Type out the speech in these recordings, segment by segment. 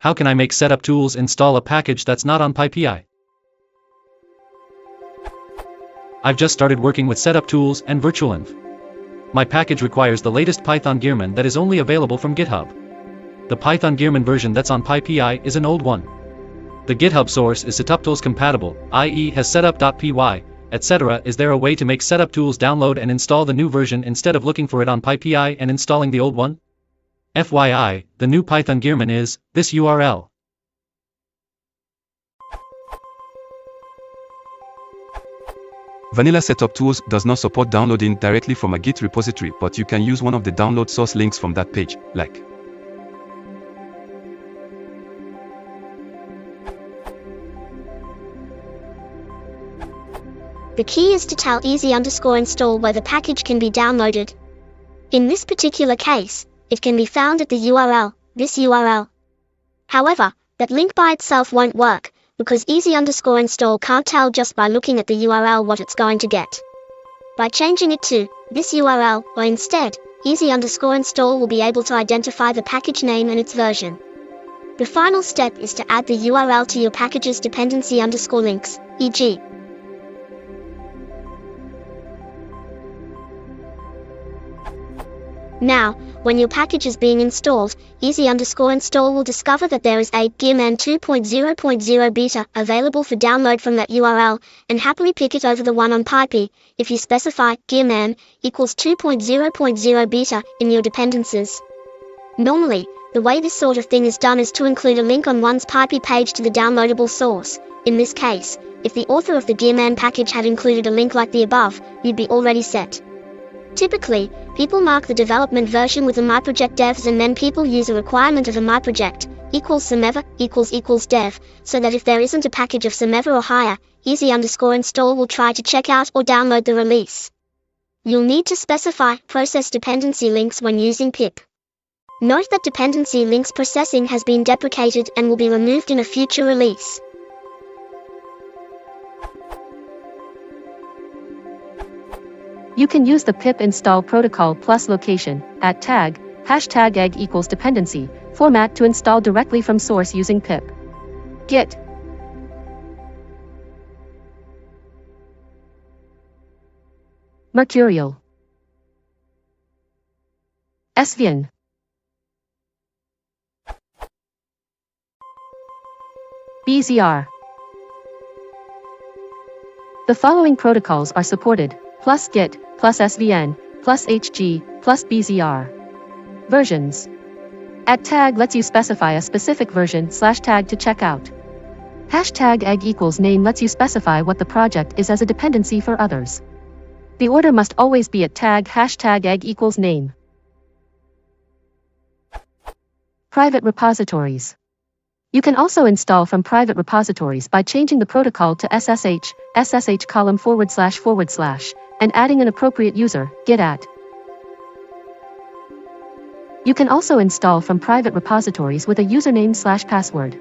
How can I make Setuptools install a package that's not on PyPI? I've just started working with Setuptools and virtualenv. My package requires the latest Python Gearman that is only available from GitHub. The Python Gearman version that's on PyPI is an old one. The GitHub source is Setuptools compatible, i.e. has setup.py, etc. Is there a way to make Setuptools download and install the new version instead of looking for it on PyPI and installing the old one? FYI, the new Python Gearman is this URL. Vanilla Setuptools does not support downloading directly from a Git repository, but you can use one of the download source links from that page, like. The key is to tell easy_install where the package can be downloaded. In this particular case, it can be found at the URL, this URL. However, that link by itself won't work, because easy_install can't tell just by looking at the URL what it's going to get. By changing it to this URL, or instead, easy_install will be able to identify the package name and its version. The final step is to add the URL to your package's dependency_links, e.g. Now, when your package is being installed, easy_install will discover that there is a Gearman 2.0.0 beta available for download from that URL, and happily pick it over the one on PyPI, if you specify Gearman equals 2.0.0 beta in your dependencies. Normally, the way this sort of thing is done is to include a link on one's PyPI page to the downloadable source. In this case, if the author of the Gearman package had included a link like the above, you'd be already set. Typically, people mark the development version with a myproject devs, and then people use a requirement of a myproject equals somever equals dev, so that if there isn't a package of somever or higher, easy_install will try to check out or download the release. You'll need to specify process dependency links when using pip. Note that dependency links processing has been deprecated and will be removed in a future release. You can use the pip install protocol plus location at tag #egg equals dependency format to install directly from source using pip. Git Mercurial svn bzr. The following protocols are supported: plus Git, plus SVN, plus HG, plus BZR. Versions. At tag lets you specify a specific version /tag to check out. #egg equals name lets you specify what the project is as a dependency for others. The order must always be at tag #egg equals name. Private repositories. You can also install from private repositories by changing the protocol to SSH // and adding an appropriate user, git at. You can also install from private repositories with a username/password.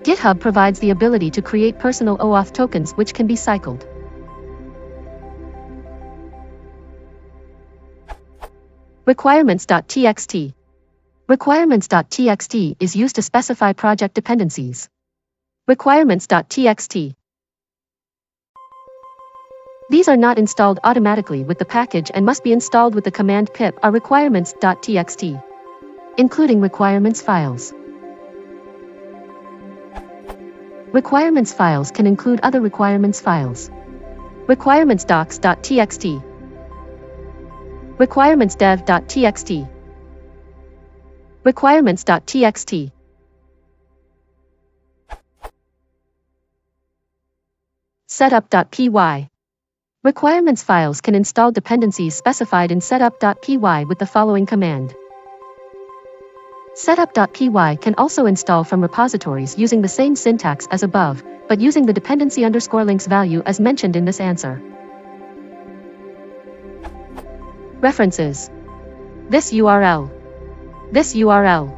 GitHub provides the ability to create personal OAuth tokens which can be cycled. Requirements.txt. Requirements.txt is used to specify project dependencies. Requirements.txt. These are not installed automatically with the package and must be installed with the command pip are requirements.txt, including requirements files. Requirements files can include other requirements files. Requirements.docs.txt, requirements.dev.txt, requirements.txt. Setup.py. Requirements files can install dependencies specified in setup.py with the following command. Setup.py can also install from repositories using the same syntax as above, but using the dependency_links value as mentioned in this answer. References. This URL. This URL.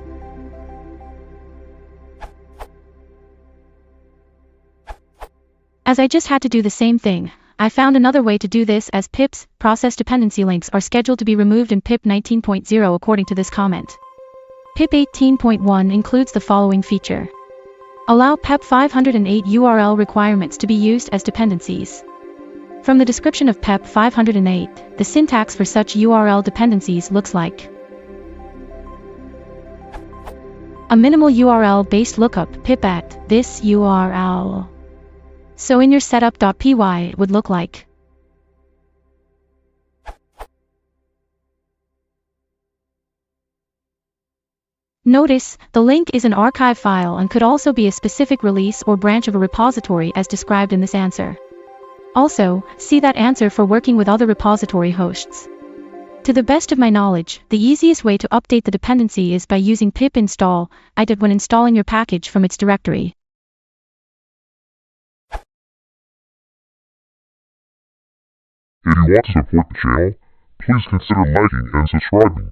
As I just had to do the same thing, I found another way to do this, as pip's process dependency links are scheduled to be removed in pip 19.0 according to this comment. PIP 18.1 includes the following feature. Allow PEP 508 URL requirements to be used as dependencies. From the description of PEP 508, the syntax for such URL dependencies looks like a minimal URL-based lookup pip at this URL. So in your setup.py it would look like Notice, the link is an archive file and could also be a specific release or branch of a repository as described in this answer. Also, see that answer for working with other repository hosts. To the best of my knowledge, the easiest way to update the dependency is by using pip install it when installing your package from its directory. If you want to support the channel, please consider liking and subscribing.